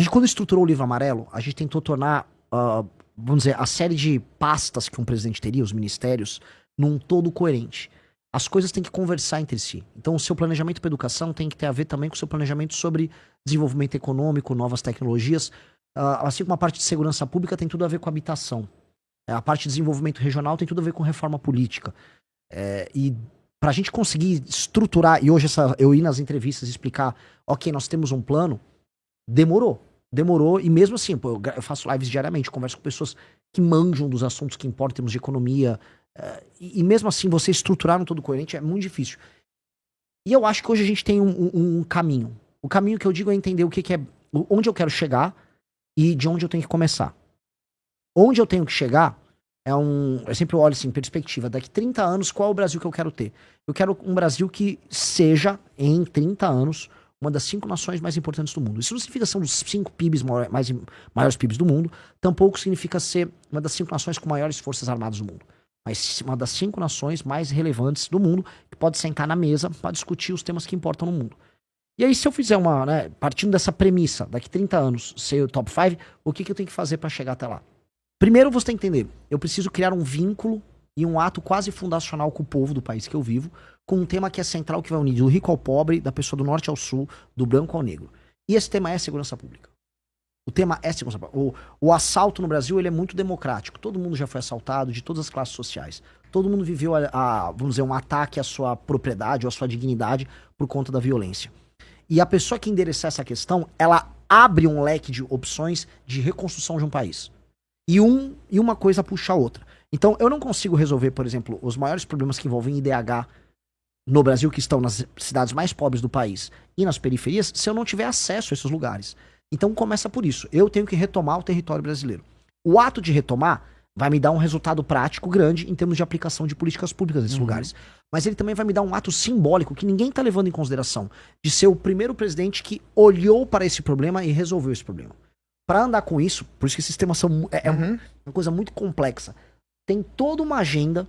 A gente, quando estruturou o livro amarelo, a gente tentou tornar, vamos dizer, a série de pastas que um presidente teria, os ministérios, num todo coerente. As coisas têm que conversar entre si. Então, o seu planejamento para educação tem que ter a ver também com o seu planejamento sobre desenvolvimento econômico, novas tecnologias. Assim como a parte de segurança pública tem tudo a ver com habitação. A parte de desenvolvimento regional tem tudo a ver com reforma política. E para a gente conseguir estruturar, e hoje eu ir nas entrevistas e explicar, ok, nós temos um plano, demorou. Demorou, e mesmo assim, pô, eu faço lives diariamente, converso com pessoas que manjam dos assuntos que importam em termos de economia, e mesmo assim, você estruturar um todo coerente é muito difícil. E eu acho que hoje a gente tem um caminho. O caminho que eu digo é entender o que é, onde eu quero chegar e de onde eu tenho que começar. Onde eu tenho que chegar eu sempre olho assim, perspectiva, daqui 30 anos, qual é o Brasil que eu quero ter? Eu quero um Brasil que seja, em 30 anos, uma das 5 nações mais importantes do mundo. Isso não significa ser um dos 5 PIBs maiores PIBs do mundo, tampouco significa ser uma das 5 nações com maiores forças armadas do mundo, mas uma das 5 nações mais relevantes do mundo, que pode sentar na mesa para discutir os temas que importam no mundo. E aí, se eu fizer partindo dessa premissa, daqui 30 anos, ser o top 5, o que eu tenho que fazer para chegar até lá? Primeiro você tem que entender, eu preciso criar um vínculo e um ato quase fundacional com o povo do país que eu vivo, com um tema que é central, que vai unir do rico ao pobre, da pessoa do norte ao sul, do branco ao negro. E esse tema é segurança pública. O tema é segurança pública. O assalto no Brasil, ele é muito democrático. Todo mundo já foi assaltado, de todas as classes sociais. Todo mundo viveu, vamos dizer, um ataque à sua propriedade ou à sua dignidade por conta da violência. E a pessoa que endereçar essa questão, ela abre um leque de opções de reconstrução de um país. E uma coisa puxa a outra. Então, eu não consigo resolver, por exemplo, os maiores problemas que envolvem IDH no Brasil, que estão nas cidades mais pobres do país e nas periferias, se eu não tiver acesso a esses lugares. Então, começa por isso. Eu tenho que retomar o território brasileiro. O ato de retomar vai me dar um resultado prático grande em termos de aplicação de políticas públicas nesses lugares. Mas ele também vai me dar um ato simbólico que ninguém está levando em consideração, de ser o primeiro presidente que olhou para esse problema e resolveu esse problema. Para andar com isso, por isso que esses temas são uma coisa muito complexa. Tem toda uma agenda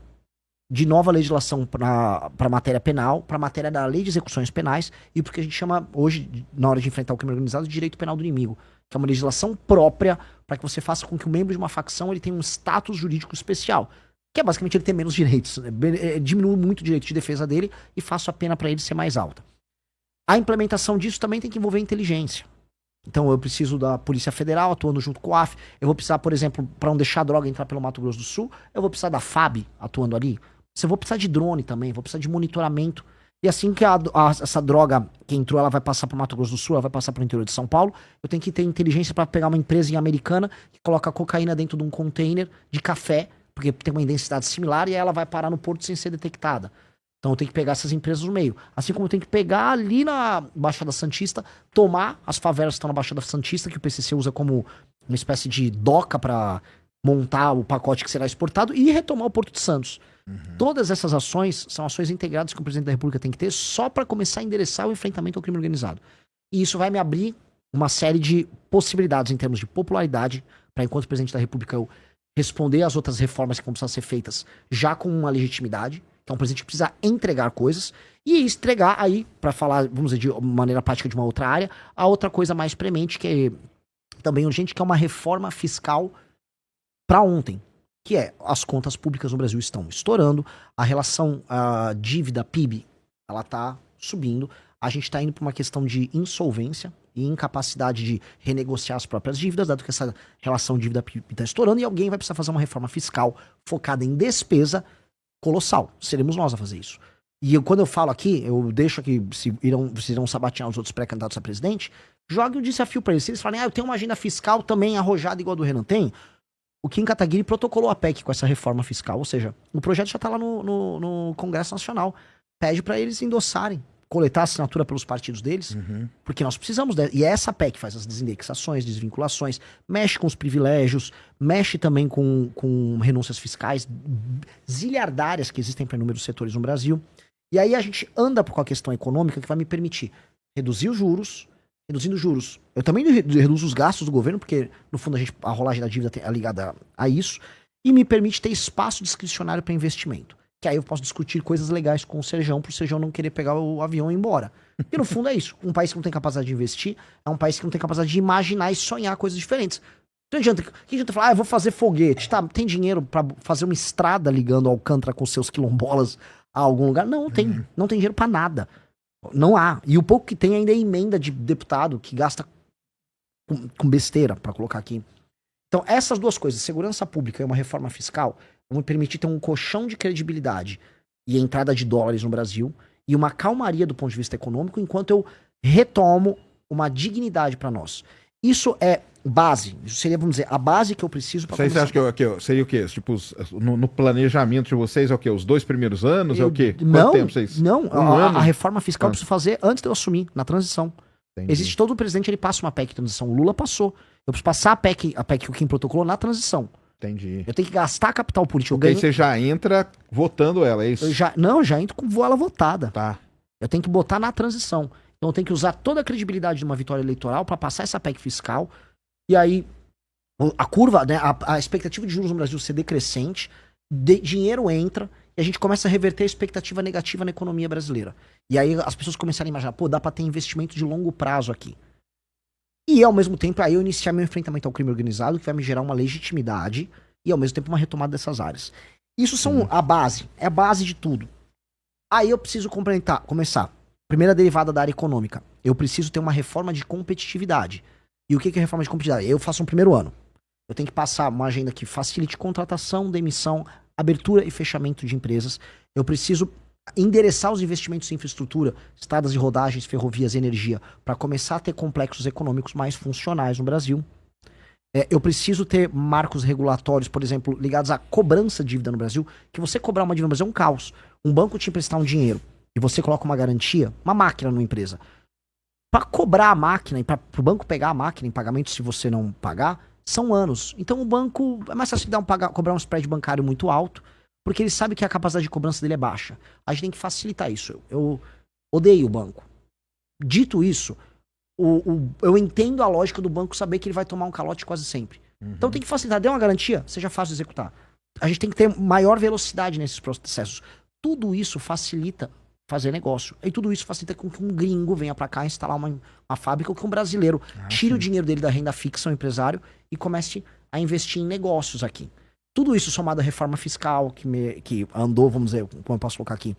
de nova legislação para matéria penal, para matéria da lei de execuções penais e porque a gente chama hoje, na hora de enfrentar o crime organizado, de direito penal do inimigo, que é uma legislação própria para que você faça com que o membro de uma facção ele tenha um status jurídico especial, que é basicamente ele ter menos direitos, diminui muito o direito de defesa dele e faça a pena para ele ser mais alta. A implementação disso também tem que envolver inteligência. Então eu preciso da Polícia Federal atuando junto com o AF. Eu vou precisar, por exemplo, para não deixar a droga entrar pelo Mato Grosso do Sul, eu vou precisar da FAB atuando ali. Eu vou precisar de drone também, vou precisar de monitoramento. E assim que essa droga que entrou, ela vai passar para o Mato Grosso do Sul, ela vai passar para o interior de São Paulo, eu tenho que ter inteligência para pegar uma empresa americana que coloca cocaína dentro de um container de café, porque tem uma densidade similar, e aí ela vai parar no porto sem ser detectada. Então eu tenho que pegar essas empresas no meio. Assim como eu tenho que pegar ali na Baixada Santista, tomar as favelas que estão na Baixada Santista, que o PCC usa como uma espécie de doca para montar o pacote que será exportado, e retomar o Porto de Santos. Todas essas ações são ações integradas que o presidente da República tem que ter só para começar a endereçar o enfrentamento ao crime organizado. E isso vai me abrir uma série de possibilidades em termos de popularidade, para enquanto presidente da República eu responder às outras reformas que vão precisar ser feitas já com uma legitimidade. Então o presidente precisa entregar coisas e entregar aí, para falar, vamos dizer, de maneira prática de uma outra área, a outra coisa mais premente, que é também urgente, que é uma reforma fiscal para ontem, que é as contas públicas no Brasil estão estourando, a relação dívida-PIB, ela tá subindo, a gente está indo para uma questão de insolvência e incapacidade de renegociar as próprias dívidas, dado que essa relação dívida-PIB está estourando, e alguém vai precisar fazer uma reforma fiscal focada em despesa colossal. Seremos nós a fazer isso. E quando eu falo aqui, eu deixo aqui, vocês irão sabatear os outros pré-candidatos a presidente, jogue o desafio para eles. Se eles falarem, eu tenho uma agenda fiscal também arrojada igual a do Renan tem, o Kim Kataguiri protocolou a PEC com essa reforma fiscal, ou seja, o projeto já está lá no Congresso Nacional. Pede para eles endossarem, coletar a assinatura pelos partidos deles, porque nós precisamos e essa PEC faz as desindexações, desvinculações, mexe com os privilégios, mexe também com renúncias fiscais zilhardárias que existem para inúmeros setores no Brasil. E aí a gente anda com a questão econômica que vai me permitir reduzir os juros. Reduzindo os juros, eu também reduzo os gastos do governo, porque no fundo a rolagem da dívida é ligada a isso, e me permite ter espaço discricionário para investimento. que aí eu posso discutir coisas legais com o Serjão, pro Serjão não querer pegar o avião e ir embora. E no fundo é isso. Um país que não tem capacidade de investir é um país que não tem capacidade de imaginar e sonhar coisas diferentes. Não adianta, que adianta falar, eu vou fazer foguete, tá? Tem dinheiro pra fazer uma estrada ligando Alcântara com seus quilombolas a algum lugar? Não, tem. Não tem dinheiro pra nada. Não há. E o pouco que tem ainda é emenda de deputado que gasta com besteira, pra colocar aqui. Então, essas duas coisas, segurança pública e uma reforma fiscal, vão me permitir ter um colchão de credibilidade e entrada de dólares no Brasil e uma calmaria do ponto de vista econômico, enquanto eu retomo uma dignidade pra nós. Isso é base. Isso seria, vamos dizer, a base que eu preciso para começar. Você acha que seria o quê? Tipo, no planejamento de vocês é o quê? Os 2 primeiros anos? É o quê? Quanto tempo vocês? Não, a reforma fiscal eu preciso fazer antes de eu assumir, na transição. Entendi. Existe todo o presidente, ele passa uma PEC de transição. O Lula passou. Eu preciso passar a PEC que o Kim protocolou na transição. Entendi. Eu tenho que gastar capital político. Porque você já entra votando ela, é isso? Eu já entro com ela votada. Tá. Eu tenho que botar na transição. Então eu tenho que usar toda a credibilidade de uma vitória eleitoral para passar essa PEC fiscal. E aí, a curva, né, a expectativa de juros no Brasil ser decrescente, dinheiro entra e a gente começa a reverter a expectativa negativa na economia brasileira. E aí as pessoas começaram a imaginar, pô, dá pra ter investimento de longo prazo aqui. E ao mesmo tempo, aí eu iniciar meu enfrentamento ao crime organizado, que vai me gerar uma legitimidade e ao mesmo tempo uma retomada dessas áreas. Isso são a base, é a base de tudo. Aí eu preciso começar. Primeira derivada da área econômica. Eu preciso ter uma reforma de competitividade. E o que é reforma de competitividade? Eu faço um primeiro ano. Eu tenho que passar uma agenda que facilite contratação, demissão, abertura e fechamento de empresas. Eu preciso endereçar os investimentos em infraestrutura, estradas de rodagens, ferrovias e energia, para começar a ter complexos econômicos mais funcionais no Brasil. Eu preciso ter marcos regulatórios, por exemplo, ligados à cobrança de dívida no Brasil, que você cobrar uma dívida no Brasil é um caos. Um banco te emprestar um dinheiro e você coloca uma garantia, uma máquina numa empresa. Para cobrar a máquina e para o banco pegar a máquina em pagamento se você não pagar, são anos. Então o banco é mais fácil cobrar um spread bancário muito alto, porque ele sabe que a capacidade de cobrança dele é baixa. A gente tem que facilitar isso. Eu odeio o banco. Dito isso, eu entendo a lógica do banco saber que ele vai tomar um calote quase sempre. Então tem que facilitar. Deu uma garantia, seja fácil de executar. A gente tem que ter maior velocidade nesses processos. Tudo isso facilita fazer negócio. E tudo isso facilita com que um gringo venha pra cá instalar uma fábrica, ou que um brasileiro tire o dinheiro dele da renda fixa, um empresário, e comece a investir em negócios aqui. Tudo isso somado à reforma fiscal, que andou, vamos dizer, como eu posso colocar aqui,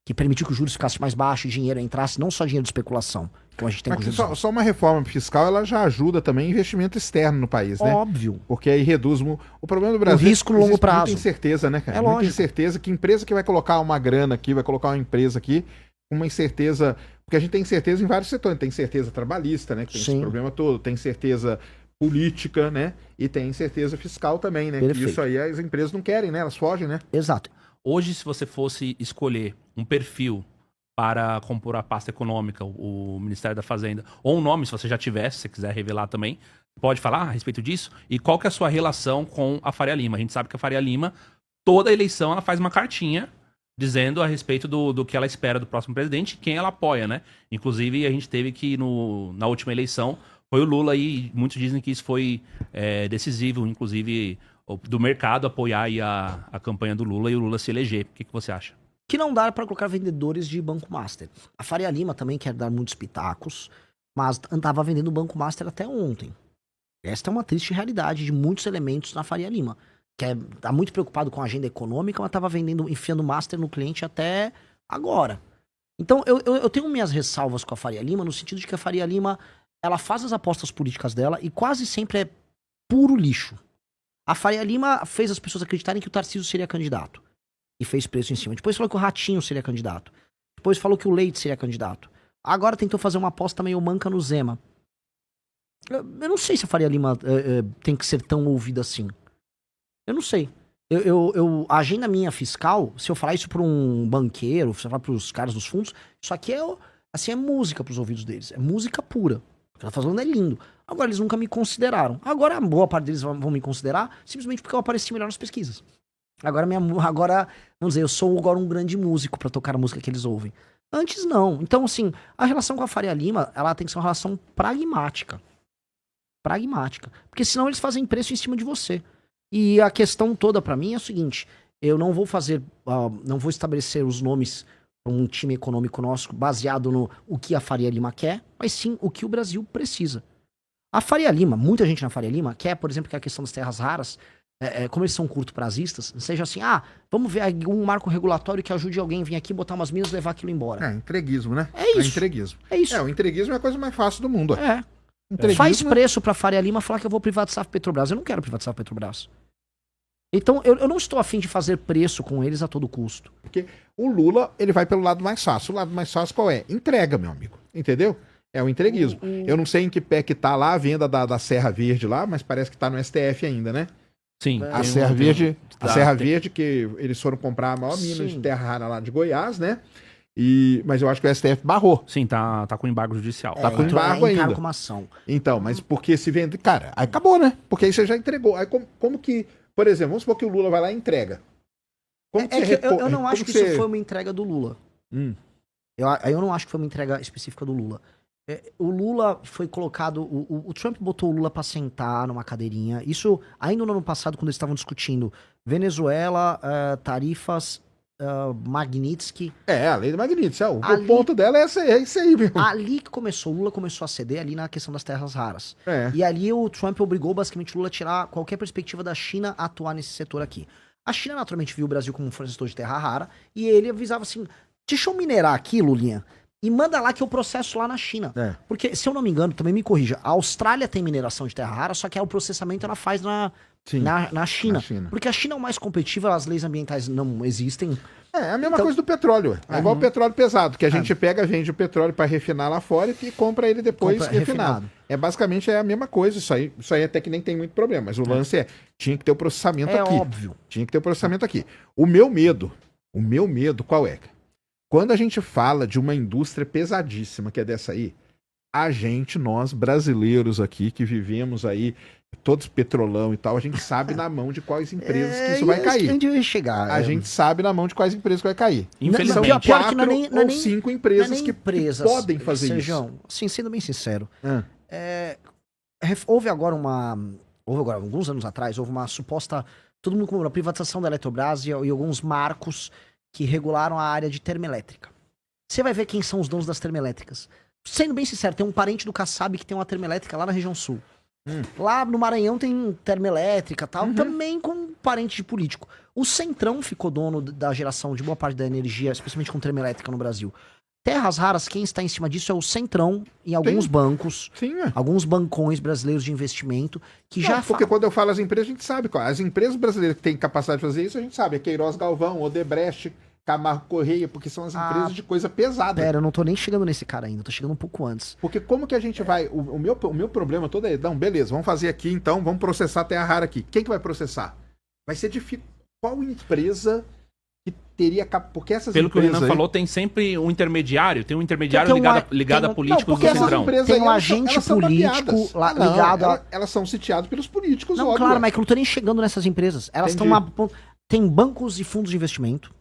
que permitiu que os juros ficassem mais baixos, o dinheiro entrasse, não só dinheiro de especulação. Como a gente tem só uma reforma fiscal, ela já ajuda também investimento externo no país, né? Óbvio. Porque aí reduz o problema do Brasil. O risco no longo prazo. Muita incerteza, né, cara? É lógico. Muita incerteza. Que empresa que vai colocar uma grana aqui, vai colocar uma empresa aqui, uma incerteza. Porque a gente tem incerteza em vários setores. Tem incerteza trabalhista, né? Que tem esse problema todo. Tem incerteza política, né? E tem incerteza fiscal também, né? Perfeito. Isso aí as empresas não querem, né? Elas fogem, né? Exato. Hoje, se você fosse escolher um perfil para compor a pasta econômica, o Ministério da Fazenda, ou um nome, se você já tivesse, se você quiser revelar também, pode falar a respeito disso? E qual que é a sua relação com a Faria Lima? A gente sabe que a Faria Lima, toda eleição, ela faz uma cartinha dizendo a respeito do que ela espera do próximo presidente e quem ela apoia, né? Inclusive, a gente teve que, na última eleição, foi o Lula e muitos dizem que isso foi decisivo, inclusive do mercado apoiar aí a campanha do Lula e o Lula se eleger. O que você acha? Que não dá para colocar vendedores de Banco Master. A Faria Lima também quer dar muitos pitacos, mas andava vendendo o Banco Master até ontem. Esta é uma triste realidade de muitos elementos na Faria Lima. Que tá muito preocupado com a agenda econômica, mas estava enfiando Master no cliente até agora. Então eu tenho minhas ressalvas com a Faria Lima, no sentido de que a Faria Lima ela faz as apostas políticas dela e quase sempre é puro lixo. A Faria Lima fez as pessoas acreditarem que o Tarcísio seria candidato. E fez preço em cima. Depois falou que o Ratinho seria candidato. Depois falou que o Leite seria candidato. Agora tentou fazer uma aposta meio manca no Zema. Eu não sei se a Faria Lima tem que ser tão ouvida assim. Eu não sei. A agenda minha fiscal, se eu falar isso pra um banqueiro, se eu falar pros caras dos fundos, isso aqui é música pros ouvidos deles. É música pura. O que ela tá falando é lindo. Agora eles nunca me consideraram. Agora a boa parte deles vão me considerar simplesmente porque eu apareci melhor nas pesquisas. Agora, vamos dizer, eu sou agora um grande músico pra tocar a música que eles ouvem. Antes não. Então, assim, a relação com a Faria Lima, ela tem que ser uma relação pragmática. Pragmática. Porque senão eles fazem preço em cima de você. E a questão toda pra mim é o seguinte, eu não vou fazer, não vou estabelecer os nomes para um time econômico nosso baseado no o que a Faria Lima quer, mas sim o que o Brasil precisa. A Faria Lima, muita gente na Faria Lima quer, por exemplo, que a questão das terras raras, como eles são curto-prazistas, seja assim, vamos ver um marco regulatório que ajude alguém a vir aqui, botar umas minas e levar aquilo embora. Entreguismo, né? É isso. Entreguismo. É isso. O entreguismo é a coisa mais fácil do mundo. Faz preço pra Faria Lima falar que eu vou privatizar a Petrobras. Eu não quero privatizar a Petrobras. Então, eu não estou afim de fazer preço com eles a todo custo. Porque o Lula, ele vai pelo lado mais fácil. O lado mais fácil qual é? Entrega, meu amigo. Entendeu? É o entreguismo. Eu não sei em que pé que tá lá a venda da Serra Verde lá, mas parece que tá no STF ainda, né? Sim. A Serra Verde, que eles foram comprar a maior mina de terra rara lá de Goiás, né? Mas eu acho que o STF barrou. Sim, tá com embargo judicial. Tá com embargo ainda. Com uma ação. Então, mas porque se vende... Cara, aí acabou, né? Porque aí você já entregou. Aí como que... Por exemplo, vamos supor que o Lula vai lá e entrega. Eu não acho que isso foi uma entrega do Lula. Eu não acho que foi uma entrega específica do Lula. O Lula foi colocado... O Trump botou o Lula pra sentar numa cadeirinha. Isso ainda no ano passado, quando eles estavam discutindo Venezuela, tarifas... Magnitsky. A lei do Magnitsky. O ponto dela é isso aí, viu? Ali que começou, o Lula começou a ceder ali na questão das terras raras. E ali o Trump obrigou basicamente o Lula a tirar qualquer perspectiva da China a atuar nesse setor aqui. A China naturalmente viu o Brasil como um fornecedor de terra rara e ele avisava assim, deixa eu minerar aqui, Lulinha, e manda lá que eu processo lá na China. Porque, se eu não me engano, também me corrija, a Austrália tem mineração de terra rara, só que o processamento ela faz na China. Porque a China é o mais competitiva, as leis ambientais não existem. É a mesma coisa do petróleo. É igual o petróleo pesado, que a gente pega, vende o petróleo para refinar lá fora e compra ele depois refinado. Basicamente é a mesma coisa, isso aí até que nem tem muito problema, mas o lance tinha que ter o processamento aqui. Óbvio. Tinha que ter o processamento aqui. O meu medo qual é? Quando a gente fala de uma indústria pesadíssima, que é dessa aí, nós brasileiros aqui, que vivemos aí, todos petrolão e tal, a gente sabe na mão de quais empresas que isso vai cair. Onde eu ia chegar? A gente sabe na mão de quais empresas que vai cair. Infelizmente. São 4 ou 5 empresas que podem fazer Sejam, isso. Sim, sendo bem sincero. Houve agora alguns anos atrás, houve uma suposta... Todo mundo comemorou a privatização da Eletrobras e alguns marcos que regularam a área de termoelétrica. Você vai ver quem são os donos das termoelétricas. Sendo bem sincero, tem um parente do Kassab que tem uma termoelétrica lá na região sul. Lá no Maranhão tem termoelétrica e tal, também com um parente de político. O Centrão ficou dono da geração de boa parte da energia, especialmente com termoelétrica no Brasil. Terras raras, quem está em cima disso é o Centrão e alguns bancos, alguns bancões brasileiros de investimento, que porque quando eu falo as empresas, a gente sabe qual. As empresas brasileiras que têm capacidade de fazer isso, a gente sabe. É Queiroz Galvão, Odebrecht, Camargo Correia, porque são as empresas de coisa pesada. Pera, eu não tô nem chegando nesse cara ainda, tô chegando um pouco antes. Porque como que a gente vai... O meu problema todo é... Não, beleza, vamos fazer aqui então, vamos processar a terra rara aqui. Quem que vai processar? Vai ser difícil. Qual empresa que teria... Porque essas Pelo empresas... que o Renan falou, tem sempre um intermediário. Tem um intermediário ligado a políticos do Centrão. Tem um agente político ligado Elas são sitiadas pelos políticos, óbvio. Claro, mas eu não tô nem chegando nessas empresas. Elas estão tem bancos e fundos de investimento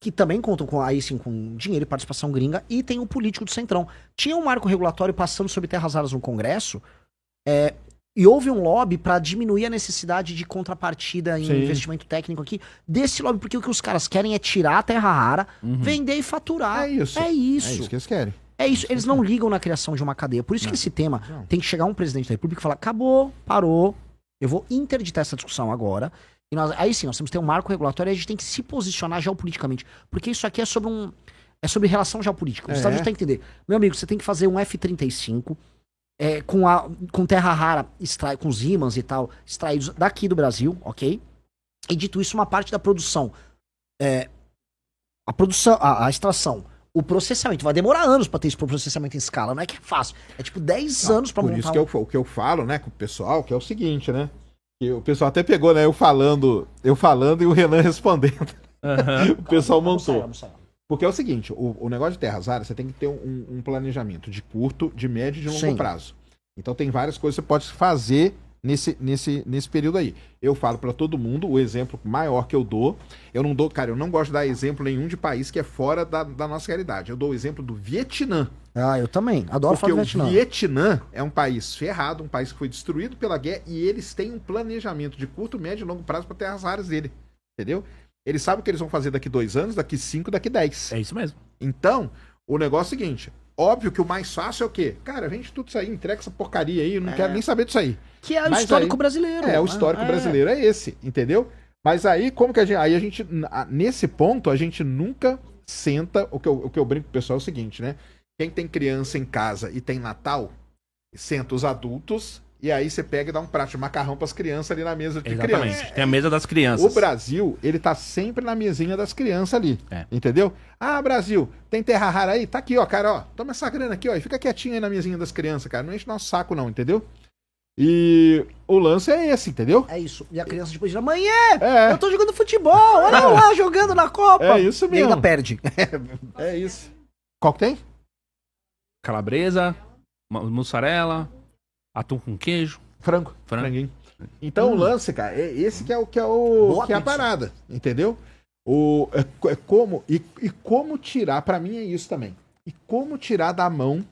que também contam com dinheiro e participação gringa, e tem o político do Centrão. Tinha um marco regulatório passando sobre terras raras no Congresso, e houve um lobby para diminuir a necessidade de contrapartida em investimento técnico aqui, desse lobby, porque o que os caras querem é tirar a terra rara, vender e faturar. É isso que eles querem. É isso, eles não ligam na criação de uma cadeia. Por isso que esse tema tem que chegar um presidente da República e falar, acabou, parou, eu vou interditar essa discussão agora. E aí sim, nós temos que ter um marco regulatório e a gente tem que se posicionar geopoliticamente. Porque isso aqui é sobre relação geopolítica. Os Estados Unidos têm que entender. Meu amigo, você tem que fazer um F-35 com terra rara, com os ímãs e tal, extraídos daqui do Brasil, ok? E dito isso, uma parte da produção, a extração, o processamento, vai demorar anos pra ter esse processamento em escala, não é que é fácil. É tipo 10 anos pra montar. Por isso que o que eu falo, né, com o pessoal, que é o seguinte, né? E o pessoal até pegou, né? Eu falando e o Renan respondendo. O pessoal montou. Vamos sair. Porque é o seguinte, o negócio de terras raras, você tem que ter um planejamento de curto, de médio e de longo prazo. Então tem várias coisas que você pode fazer nesse período aí. Eu falo pra todo mundo, o exemplo maior que eu dou, eu não gosto de dar exemplo nenhum de país que é fora da nossa realidade. Eu dou o exemplo do Vietnã. Eu também. Adoro falar do Vietnã. Porque o Vietnã é um país ferrado, um país que foi destruído pela guerra, e eles têm um planejamento de curto, médio e longo prazo para terras raras dele. Entendeu? Eles sabem o que eles vão fazer daqui 2 anos, daqui 5, daqui 10. É isso mesmo. Então, o negócio é o seguinte, óbvio que o mais fácil é o quê? Cara, vende tudo isso aí, entrega essa porcaria aí, eu não quero nem saber disso aí. Que é o Mas histórico aí- brasileiro. O histórico brasileiro é esse, entendeu? Mas aí, como que aí a gente, nesse ponto, a gente nunca senta, o que eu brinco com o pessoal é o seguinte, né? Quem tem criança em casa e tem Natal, senta os adultos, e aí você pega e dá um prato de macarrão pras crianças ali na mesa de Exatamente. criança. Tem a mesa das crianças. O Brasil, ele tá sempre na mesinha das crianças ali, É. entendeu? Ah, Brasil, tem terra rara aí? Tá aqui, ó, cara, ó, toma essa grana aqui, ó, e fica quietinho aí na mesinha das crianças, cara, não enche nosso saco não, entendeu? E o lance é esse, entendeu? É isso. E a criança depois diz, amanhã É. eu tô jogando futebol, olha eu lá jogando na Copa. É isso E mesmo. ainda perde. É isso. Qual que tem? Calabresa, mussarela, atum com queijo. Frango. Frango. Franguinho. Então o lance, cara, é esse que é Boa que é a pizza. parada, entendeu? Como tirar, pra mim é isso também. E como tirar da mão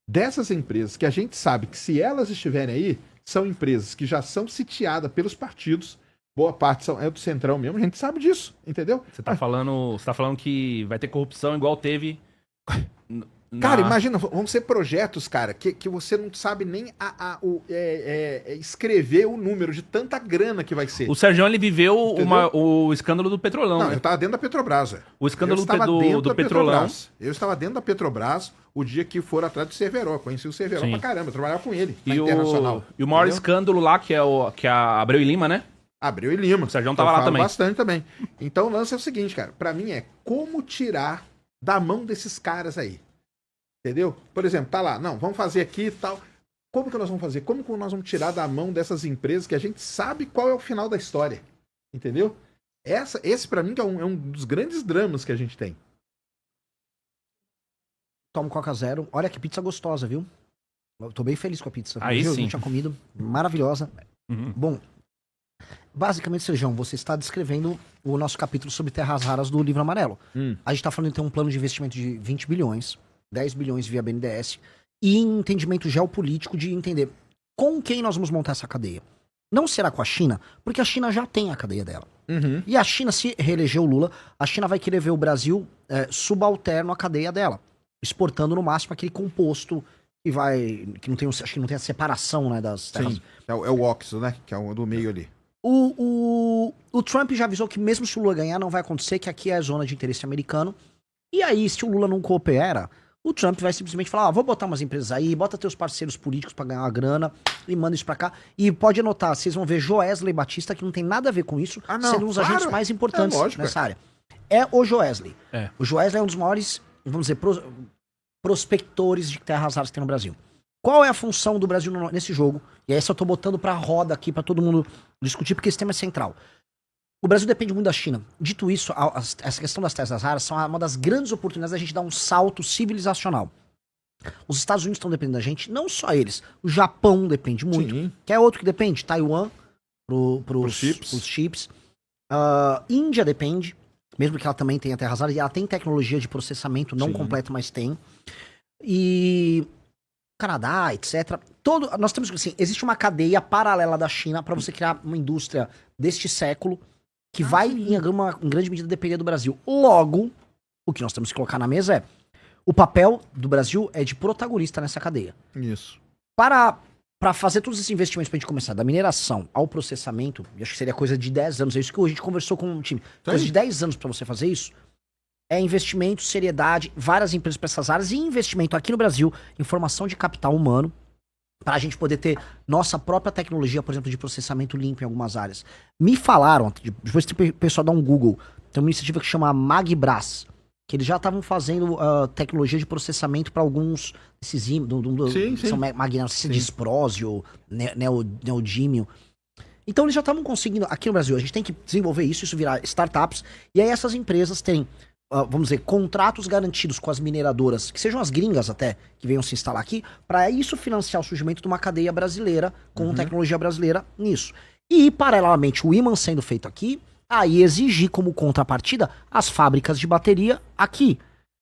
dessas empresas que a gente sabe que se elas estiverem aí, são empresas que já são sitiadas pelos partidos, boa parte é do Centrão mesmo, a gente sabe disso, entendeu? Você tá falando que vai ter corrupção igual teve. Cara, imagina, vão ser projetos, cara, que você não sabe nem escrever o número de tanta grana que vai ser. O Sérgio, ele viveu Entendeu? o escândalo do Petrolão. Não, né? eu tava dentro da Petrobras, velho. O escândalo Eu estava do dentro da Petrolão. Petrobras. Eu estava dentro da Petrobras o dia que foram atrás do Cerveró. Conheci o Cerveró Sim. pra caramba, eu trabalhava com ele na E Internacional. o maior Entendeu? escândalo lá, que é a Abreu e Lima, né? Abreu e Lima. O Sérgio Eu tava lá falo também. bastante também. Então o lance é o seguinte, cara. Pra mim é como tirar da mão desses caras aí. Entendeu? Por exemplo, tá lá. Não, vamos fazer aqui e tal. Como que nós vamos fazer? Como que nós vamos tirar da mão dessas empresas que a gente sabe qual é o final da história? Entendeu? Esse pra mim que é um dos grandes dramas que a gente tem. Tomo Coca Zero. Olha que pizza gostosa, viu? Eu tô bem feliz com a pizza. Aí viu? sim. Não tinha comido. Maravilhosa. Uhum. Bom, basicamente, Sérgio, você está descrevendo o nosso capítulo sobre terras raras do Livro Amarelo. A gente tá falando de ter um plano de investimento de 20 bilhões, 10 bilhões via BNDES, e entendimento geopolítico de entender com quem nós vamos montar essa cadeia. Não será com a China, porque a China já tem a cadeia dela. Uhum. E a China, se reeleger o Lula, a China vai querer ver o Brasil subalterno à cadeia dela, exportando no máximo aquele composto que não tem, acho que não tem a separação, né, das terras. Sim. É o óxido, né? Que é o do meio ali. O Trump já avisou que mesmo se o Lula ganhar, não vai acontecer, que aqui é a zona de interesse americano. E aí, se o Lula não coopera, o Trump vai simplesmente falar, vou botar umas empresas aí, bota teus parceiros políticos pra ganhar uma grana e manda isso pra cá. E pode anotar, vocês vão ver Joesley Batista, que não tem nada a ver com isso, não, sendo um dos claro. agentes mais importantes Lógico, nessa área. É o Joesley. É. O Joesley é um dos maiores, vamos dizer, prospectores de terras raras que tem no Brasil. Qual é a função do Brasil nesse jogo? E essa eu tô botando pra roda aqui pra todo mundo discutir, porque esse tema é central. O Brasil depende muito da China. Dito isso, essa questão das terras raras são uma das grandes oportunidades da gente dar um salto civilizacional. Os Estados Unidos estão dependendo da gente, não só eles. O Japão depende muito. Sim. Quer outro que depende? Taiwan, pros chips. chips. Índia depende, mesmo que ela também tenha terras raras, e ela tem tecnologia de processamento, não Sim. completa, mas tem. E Canadá, etc. Nós temos que, assim, existe uma cadeia paralela da China para você criar uma indústria deste século que vai, em grande medida, depender do Brasil. Logo, o que nós temos que colocar na mesa é o papel do Brasil é de protagonista nessa cadeia. Isso. Para fazer todos esses investimentos pra gente começar, da mineração ao processamento, e acho que seria coisa de 10 anos, é isso que a gente conversou com o time. Coisa de 10 anos pra você fazer isso, é investimento, seriedade, várias empresas pra essas áreas, e investimento aqui no Brasil em formação de capital humano, pra gente poder ter nossa própria tecnologia, por exemplo, de processamento limpo em algumas áreas. Me falaram, depois que o pessoal dá um Google, tem uma iniciativa que chama Magbras, que eles já estavam fazendo tecnologia de processamento para alguns desses Sim. são não sei se é disprósio, neodímio. Então eles já estavam conseguindo, aqui no Brasil, a gente tem que desenvolver isso virar startups, e aí essas empresas têm, vamos dizer, contratos garantidos com as mineradoras, que sejam as gringas até, que venham se instalar aqui, para isso financiar o surgimento de uma cadeia brasileira, com tecnologia brasileira nisso. E, paralelamente, o imã sendo feito aqui, aí exigir como contrapartida as fábricas de bateria aqui.